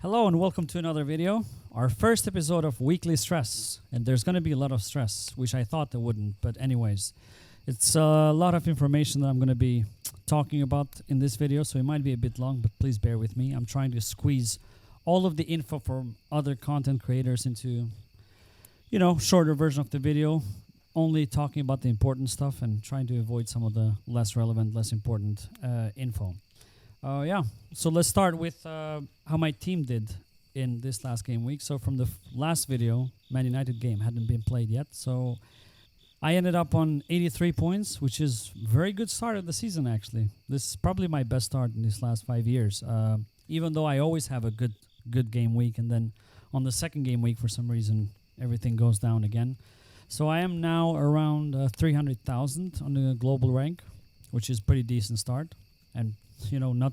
Hello and welcome to another video. Our first episode of Weekly Stress. And there's going to be a lot of stress, which I thought there wouldn't. But anyways, it's a lot of information that I'm going to be talking about in this video. So it might be a bit long, but please bear with me. I'm trying to squeeze all of the info from other content creators into, shorter version of the video. Only talking about the important stuff and trying to avoid some of the less relevant, less important info. So let's start with how my team did in this last game week. So from the last video, Man United game hadn't been played yet. So I ended up on 83 points, which is very good start of the season, actually. This is probably my best start in these last 5 years. Even though I always have a good game week, and then on the second game week, for some reason, everything goes down again. So I am now around 300,000 on the global rank, which is pretty decent start. And not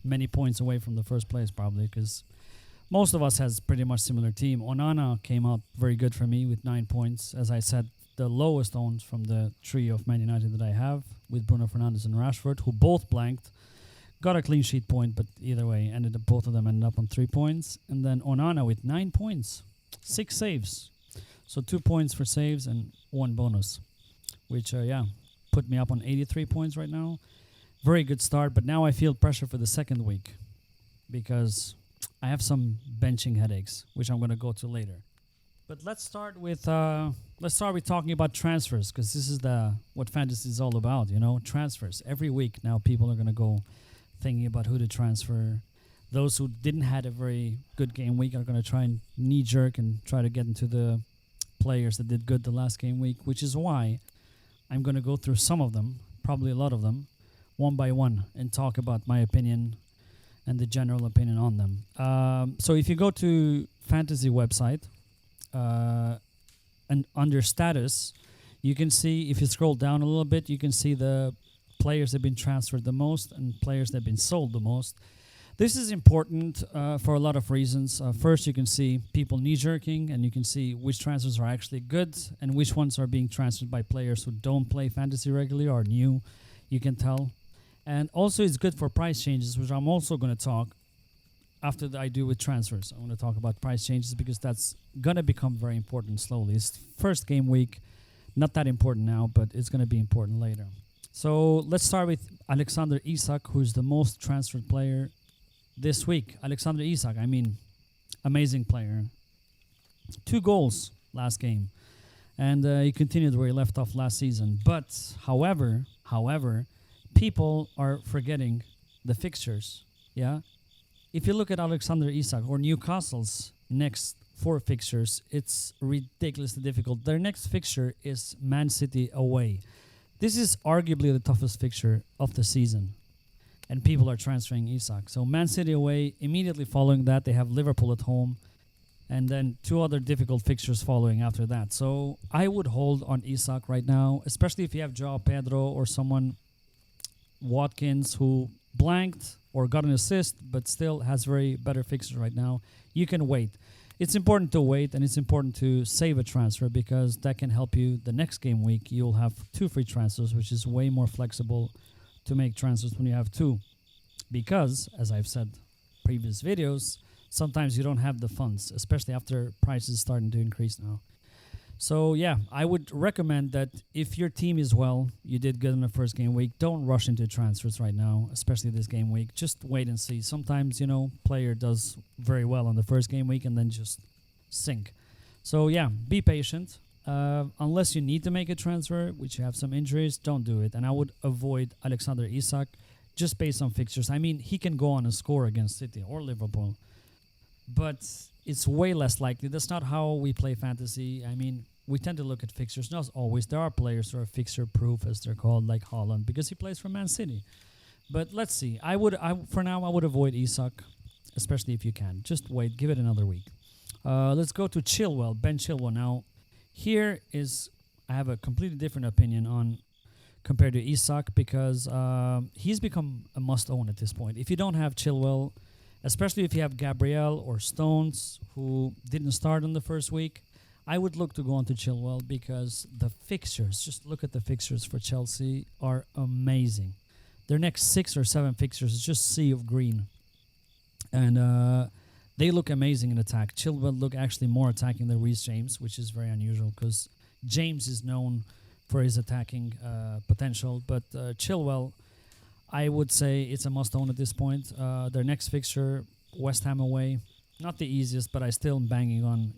many points away from the first place probably, because most of us has pretty much similar team. Onana came out very good for me with 9 points. As I said, the lowest owns from the trio of Man United that I have, with Bruno Fernandes and Rashford, who both blanked. Got a clean sheet point, but either way, both of them ended up on 3 points. And then Onana with 9 points, 6 saves. So 2 points for saves and 1 bonus, which put me up on 83 points right now. Very good start, but now I feel pressure for the second week because I have some benching headaches, which I'm going to go to later. But let's start with talking about transfers, because this is what fantasy is all about. Transfers. Every week now, people are going to go thinking about who to transfer. Those who didn't have a very good game week are going to try and knee jerk and try to get into the players that did good the last game week, which is why I'm going to go through some of them, probably a lot of them, one by one, and talk about my opinion and the general opinion on them. So if you go to fantasy website and under status, you can see, if you scroll down a little bit, you can see the players that have been transferred the most and players that have been sold the most. This is important for a lot of reasons. First, you can see people knee-jerking, and you can see which transfers are actually good and which ones are being transferred by players who don't play fantasy regularly or new. You can tell. And also, it's good for price changes, which I'm also going to talk after I do with transfers. I'm going to talk about price changes because that's going to become very important slowly. It's first game week, not that important now, but it's going to be important later. So let's start with Alexander Isak, who's the most transferred player this week. Alexander Isak, amazing player. 2 goals last game. And he continued where he left off last season. But, however, people are forgetting the fixtures. Yeah, if you look at Alexander Isak or Newcastle's next 4 fixtures, it's ridiculously difficult. Their next fixture is Man City away. This is arguably the toughest fixture of the season, and people are transferring Isak. So Man City away. Immediately following that, they have Liverpool at home, and then 2 other difficult fixtures following after that. So I would hold on Isak right now, especially if you have Joao Pedro or someone, Watkins, who blanked or got an assist but still has very better fixtures right now. You can wait. It's important to wait, and it's important to save a transfer, because that can help you the next game week. You'll have 2 free transfers, which is way more flexible to make transfers when you have 2, because, as I've said previous videos, sometimes you don't have the funds, especially after prices starting to increase now. So I would recommend that if your team is well, you did good in the first game week, don't rush into transfers right now, especially this game week. Just wait and see. Sometimes, player does very well on the first game week and then just sink. So be patient. Unless you need to make a transfer, which you have some injuries, don't do it. And I would avoid Alexander Isak just based on fixtures. He can go on and score against City or Liverpool, but it's way less likely. That's not how we play fantasy. We tend to look at fixtures. Not always. There are players who are fixture-proof, as they're called, like Haaland, because he plays for Man City. But let's see. For now, I would avoid Isak, especially if you can. Just wait. Give it another week. Let's go to Chilwell, Ben Chilwell. Now, I have a completely different opinion on compared to Isak, because he's become a must-own at this point. If you don't have Chilwell, especially if you have Gabriel or Stones, who didn't start in the first week, I would look to go on to Chilwell, because the fixtures, just look at the fixtures for Chelsea, are amazing. Their next 6 or 7 fixtures is just sea of green. And They look amazing in attack. Chilwell look actually more attacking than Reece James, which is very unusual because James is known for his attacking potential. But Chilwell, I would say it's a must-own at this point. Their next fixture, West Ham away. Not the easiest, but I still am banging on,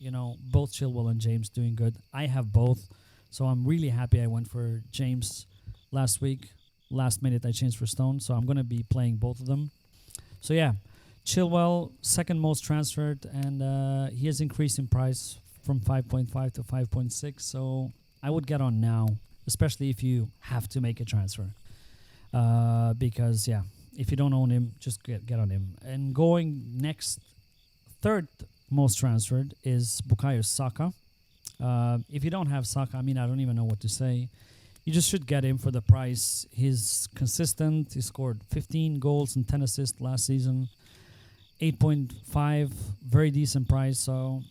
both Chilwell and James doing good. I have both, so I'm really happy I went for James last week. Last minute I changed for Stone, so I'm going to be playing both of them. So yeah, Chilwell, second most transferred, and he has increased in price from 5.5 to 5.6, so I would get on now, especially if you have to make a transfer. Because, yeah, if you don't own him, just get on him. And going next, third most transferred is Bukayo Saka. If you don't have Saka, I don't even know what to say. You just should get him for the price. He's consistent. He scored 15 goals and 10 assists last season. 8.5, very decent price. So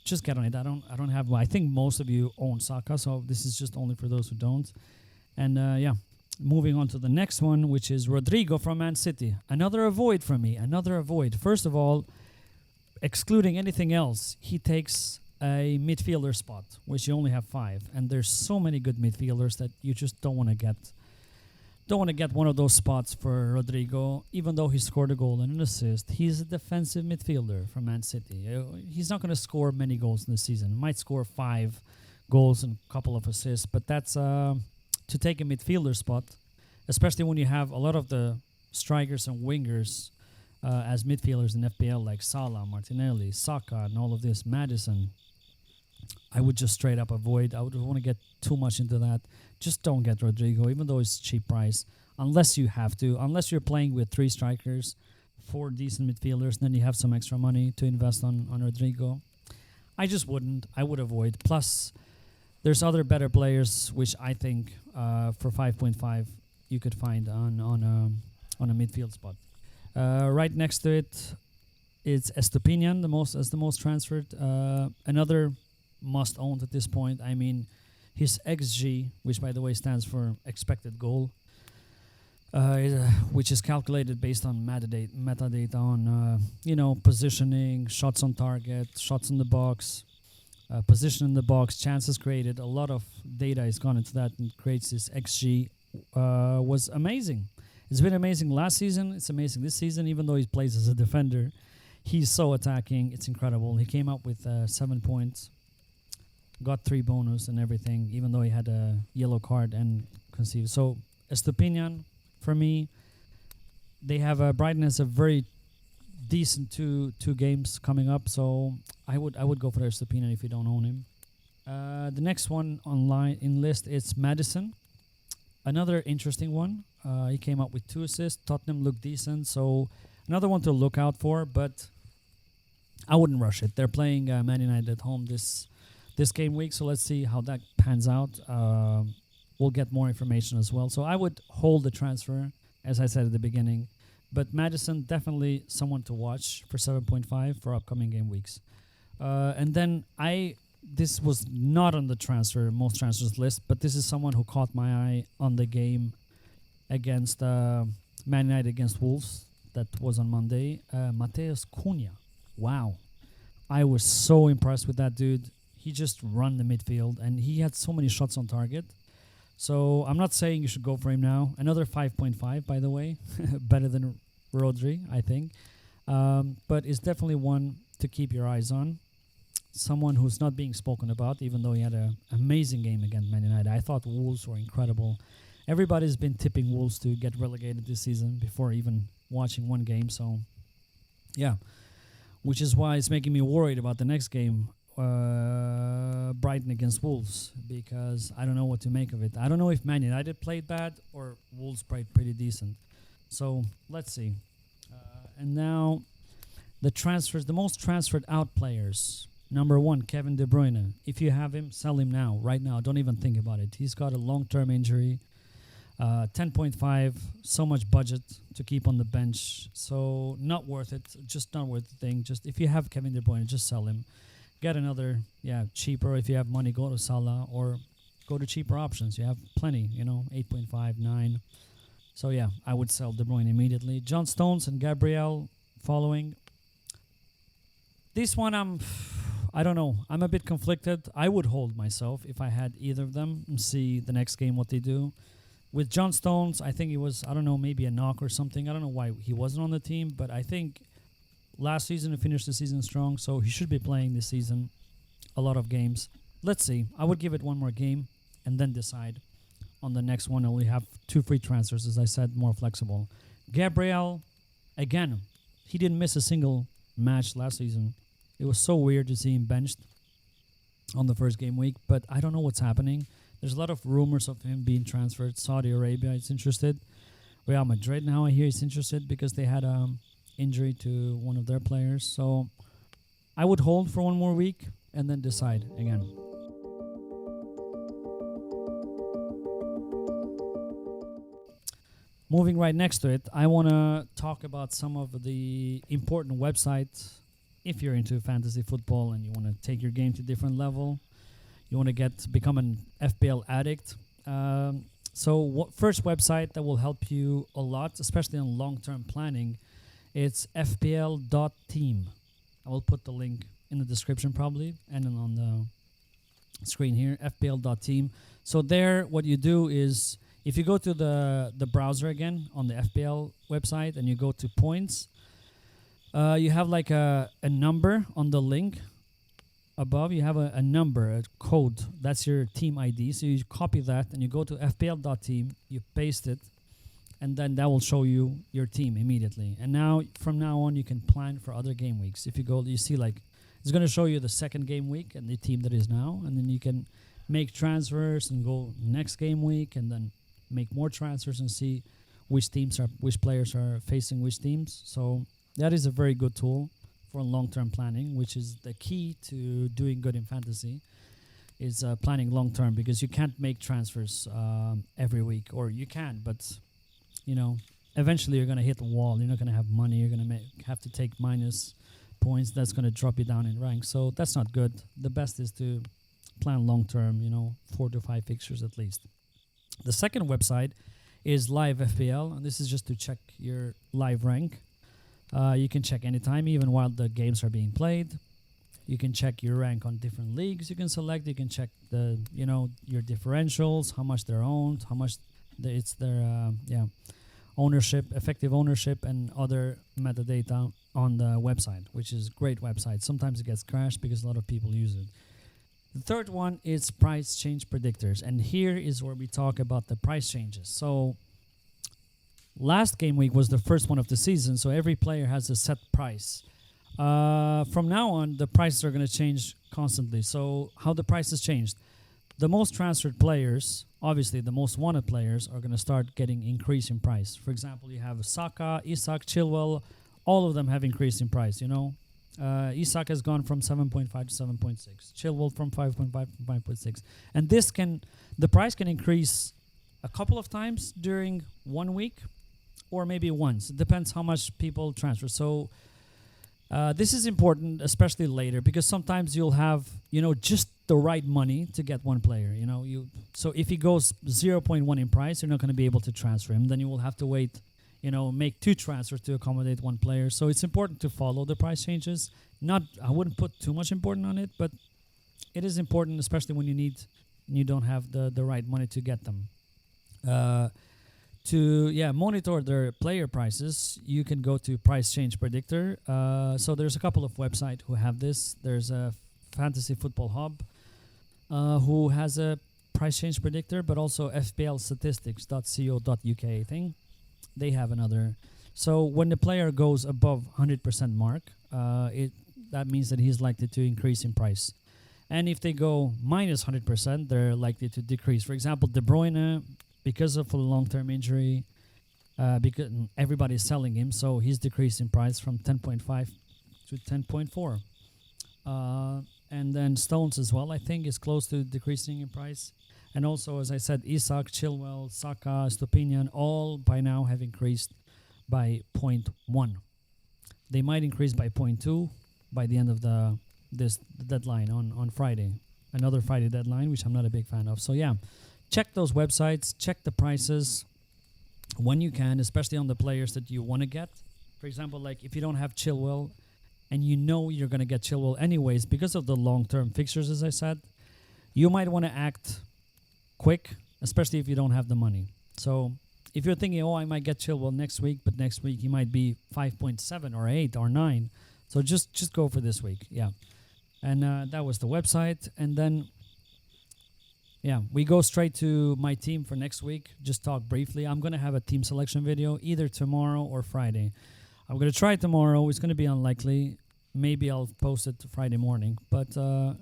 just get on it. I don't have. I think most of you own Saka, so this is just only for those who don't. And yeah, moving on to the next one, which is Rodrigo from Man City. Another avoid from me. Another avoid. First of all, excluding anything else, he takes a midfielder spot, which you only have 5, and there's so many good midfielders that you just don't want to get one of those spots for Rodrigo. Even though he scored a goal and an assist, he's a defensive midfielder from Man City. He's not going to score many goals in the season. Might score 5 goals and a couple of assists, but that's to take a midfielder spot, especially when you have a lot of the strikers and wingers as midfielders in FPL, like Salah, Martinelli, Saka, and all of this, Maddison. I would just straight up avoid. I would want to get too much into that. Just don't get Rodrigo, even though it's cheap price, unless you have to. Unless you're playing with 3 strikers, 4 decent midfielders, then you have some extra money to invest on Rodrigo. I just wouldn't. I would avoid. Plus, there's other better players, which I think for 5.5 you could find on a midfield spot. Right next to it, it's Estupinian, the most transferred. Another must own at this point. His XG, which by the way stands for expected goal, which is calculated based on metadata on positioning, shots on target, shots in the box, position in the box, chances created. A lot of data has gone into that and creates this XG. Was amazing. It's been amazing last season. It's amazing this season, even though he plays as a defender. He's so attacking. It's incredible. He came up with 7 points, got 3 bonus and everything, even though he had a yellow card and conceived. So Estupinian, for me, they have Brighton has a very decent two games coming up. So I would go for Estupinian if you don't own him. The next one online in list is Maddison. Another interesting one. He came up with 2 assists. Tottenham looked decent, so another one to look out for. But I wouldn't rush it. They're playing Man United at home this game week, so let's see how that pans out. We'll get more information as well. So I would hold the transfer, as I said at the beginning. But Maddison, definitely someone to watch for 7.5 for upcoming game weeks. And then this was not on the most transfers list, but this is someone who caught my eye on the game against Man United against Wolves. That was on Monday. Mateus Cunha. Wow. I was so impressed with that dude. He just run the midfield, and he had so many shots on target. So I'm not saying you should go for him now. Another 5.5, by the way. Better than Rodri, I think. But it's definitely one to keep your eyes on. Someone who's not being spoken about, even though he had an amazing game against Man United. I thought Wolves were incredible. Everybody's been tipping Wolves to get relegated this season before even watching one game. So, yeah. Which is why it's making me worried about the next game, Brighton against Wolves, because I don't know what to make of it. I don't know if Man United played bad or Wolves played pretty decent. So, let's see. And now, the most transferred out players. Number 1, Kevin De Bruyne. If you have him, sell him now, right now. Don't even think about it. He's got a long-term injury. 10.5, so much budget to keep on the bench. So not worth it. Just not worth the thing. Just if you have Kevin De Bruyne, just sell him. Get another, cheaper. If you have money, go to Salah or go to cheaper options. You have plenty, 8.5, 9. So I would sell De Bruyne immediately. John Stones and Gabriel following. This one, I don't know. I'm a bit conflicted. I would hold myself if I had either of them and see the next game what they do. With John Stones, I think it was, I don't know, maybe a knock or something. I don't know why he wasn't on the team, but I think last season he finished the season strong, so he should be playing this season a lot of games. Let's see. I would give it one more game and then decide on the next one. We have 2 free transfers, as I said, more flexible. Gabriel, again, he didn't miss a single match last season. It was so weird to see him benched on the first game week, but I don't know what's happening. There's a lot of rumors of him being transferred. Saudi Arabia is interested. Real Madrid now I hear is interested because they had injury to one of their players. So I would hold for one more week and then decide again. Moving right next to it, I want to talk about some of the important websites. If you're into fantasy football and you want to take your game to a different level, you want to become an FPL addict. First website that will help you a lot, especially on long-term planning, it's fpl.team. I will put the link in the description probably and then on the screen here, fpl.team. So there, what you do is, if you go to the browser again on the FPL website and you go to points, you have like a number on the link above. You have a number, a code. That's your team ID. So you copy that and you go to fpl.team, you paste it, and then that will show you your team immediately. And now, from now on, you can plan for other game weeks. If you go, you see like, it's going to show you the second game week and the team that is now, and then you can make transfers and go next game week and then make more transfers and see which players are facing which teams. So that is a very good tool for long-term planning, which is the key to doing good in fantasy, is planning long-term, because you can't make transfers every week, or you can, but eventually you're going to hit the wall. You're not going to have money. You're going to have to take minus points. That's going to drop you down in rank. So that's not good. The best is to plan long-term, 4 to 5 fixtures at least. The second website is Live FPL, and this is just to check your live rank. You can check anytime, even while the games are being played. You can check your rank on different leagues. You can select. You can check your differentials, how much they're owned, how much it's their ownership, effective ownership, and other metadata on the website, which is a great website. Sometimes it gets crashed because a lot of people use it. The third one is price change predictors, and here is where we talk about the price changes. So last game week was the first one of the season, so every player has a set price. From now on, the prices are going to change constantly. So how the prices changed? The most transferred players, obviously the most wanted players, are going to start getting increase in price. For example, you have Saka, Isak, Chilwell, all of them have increased in price, Isak has gone from 7.5 to 7.6. Chilwell from 5.5 to 5.6. And the price can increase a couple of times during 1 week, or maybe once. It depends how much people transfer. So this is important, especially later, because sometimes you'll have, just the right money to get one player. So if he goes 0.1 in price, you're not going to be able to transfer him. Then you will have to wait, make 2 transfers to accommodate one player. So it's important to follow the price changes. I wouldn't put too much importance on it, but it is important, especially when you don't have the right money to get them. To monitor their player prices, you can go to Price Change Predictor. So there's a couple of websites who have this. There's a Fantasy Football Hub who has a Price Change Predictor, but also fplstatistics.co.uk, I think. They have another. So when the player goes above 100% mark, that means that he's likely to increase in price. And if they go minus 100%, they're likely to decrease. For example, De Bruyne, because of a long-term injury, because everybody's selling him, so he's decreased in price from 10.5 to 10.4. And then Stones as well, I think, is close to decreasing in price. And also, as I said, Isak, Chilwell, Saka, Stupinian, all by now have increased by 0.1. They might increase by 0.2 by the end of this deadline on Friday. Another Friday deadline, which I'm not a big fan of. So check those websites, check the prices when you can, especially on the players that you want to get. For example, like if you don't have Chilwell and you know you're going to get Chilwell anyways because of the long-term fixtures, as I said, you might want to act quick, especially if you don't have the money. So if you're thinking, oh, I might get Chilwell next week, but next week he might be 5.7 or 8 or 9. So just go for this week. Yeah. And that was the website. And then, yeah, we go straight to my team for next week. Just talk briefly. I'm going to have a team selection video either tomorrow or Friday. I'm going to try tomorrow. It's going to be unlikely. Maybe I'll post it Friday morning. But,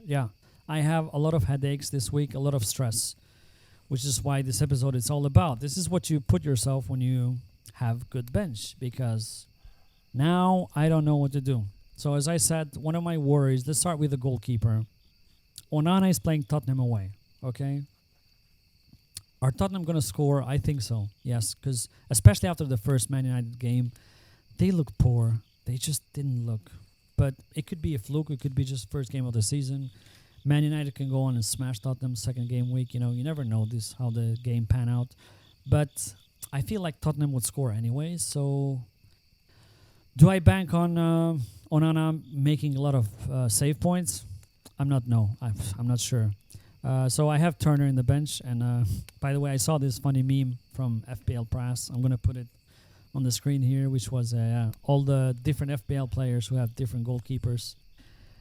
yeah, I have a lot of headaches this week, a lot of stress, which is why this episode is all about. This is what you put yourself when you have good bench, because now I don't know what to do. So as I said, one of my worries, let's start with the goalkeeper. Onana is playing Tottenham away, okay? Are Tottenham going to score? I think so, yes, because especially after the first Man United game, they looked poor. They just didn't look. But it could be a fluke. It could be just first game of the season. Man United can go on and smash Tottenham second game week. You know, you never know this how the game pan out. But I feel like Tottenham would score anyway. So do I bank on Onana making a lot of save points? I'm not sure. So I have Turner in the bench. And by the way, I saw this funny meme from FPL Press. I'm going to put it on the screen here, which was all the different FPL players who have different goalkeepers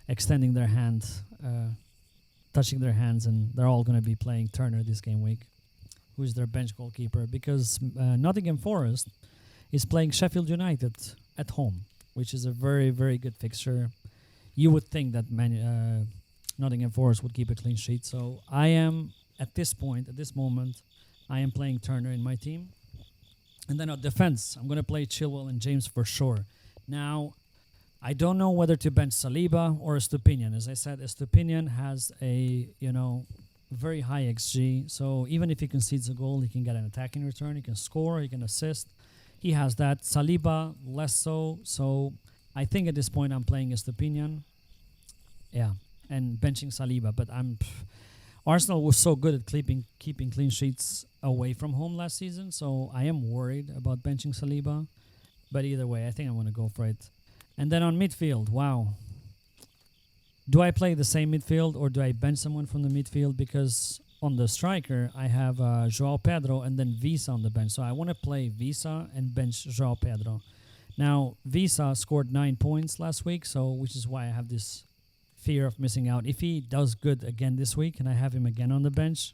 extending their hand, touching their hands, and they're all going to be playing Turner this game week, who's their bench goalkeeper, because Nottingham Forest is playing Sheffield United at home, which is a very, very good fixture. You would think that Nottingham Forest would keep a clean sheet. So I am, at this moment, I am playing Turner in my team. And then on defense, I'm going to play Chilwell and James for sure. Now, I don't know whether to bench Saliba or Estupinian. As I said, Estupinian has a, very high XG. So even if he concedes a goal, he can get an attacking return. He can score. He can assist. He has that. Saliba, less so. So I think at this point I'm playing Estupinian. Yeah, and benching Saliba. But Arsenal was so good at keeping clean sheets away from home last season. So I am worried about benching Saliba. But either way, I think I'm going to go for it. And then on midfield, wow. Do I play the same midfield or do I bench someone from the midfield? Because on the striker, I have João Pedro and then Visa on the bench. So I want to play Visa and bench João Pedro. Now, Visa scored 9 points last week, so which is why I have this fear of missing out. If he does good again this week and I have him again on the bench,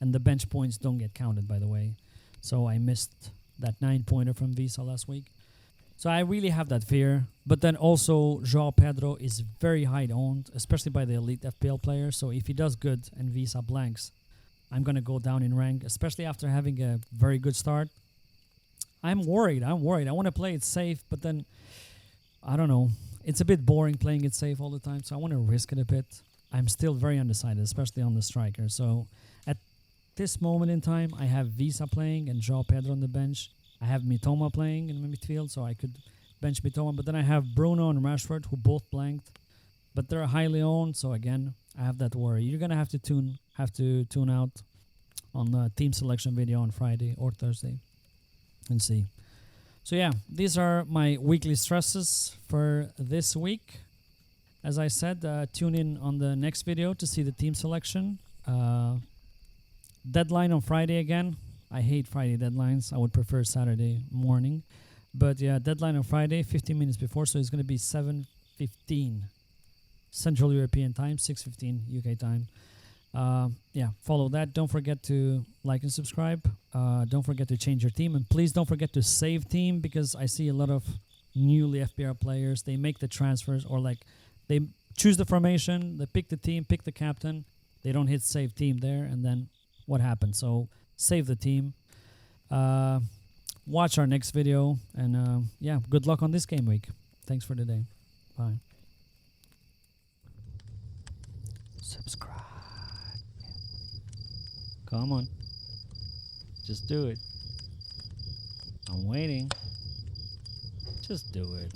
and the bench points don't get counted, by the way. So I missed that 9-pointer from Visa last week. So I really have that fear. But then also, João Pedro is very high owned, especially by the elite FPL players. So if he does good and Visa blanks, I'm going to go down in rank, especially after having a very good start. I'm worried. I want to play it safe, but then, I don't know. It's a bit boring playing it safe all the time, so I want to risk it a bit. I'm still very undecided, especially on the striker. So at this moment in time, I have Visa playing and João Pedro on the bench. I have Mitoma playing in the midfield, so I could bench Mitoma. But then I have Bruno and Rashford, who both blanked. But they're highly owned, so again, I have that worry. You're going to have to tune out on the team selection video on Friday or Thursday and see. So yeah, these are my weekly stresses for this week. As I said, tune in on the next video to see the team selection. Deadline on Friday again. I hate Friday deadlines. I would prefer Saturday morning. But yeah, deadline on Friday, 15 minutes before. So it's going to be 7:15 Central European time, 6:15 UK time. Yeah, follow that. Don't forget to like and subscribe. Don't forget to change your team. And please don't forget to save team, because I see a lot of newly FPL players. They make the transfers, or like they choose the formation, they pick the team, pick the captain. They don't hit save team there. And then what happens? So save the team. Watch our next video. And yeah, good luck on this game week. Thanks for today. Bye. Subscribe. Come on. Just do it. I'm waiting. Just do it.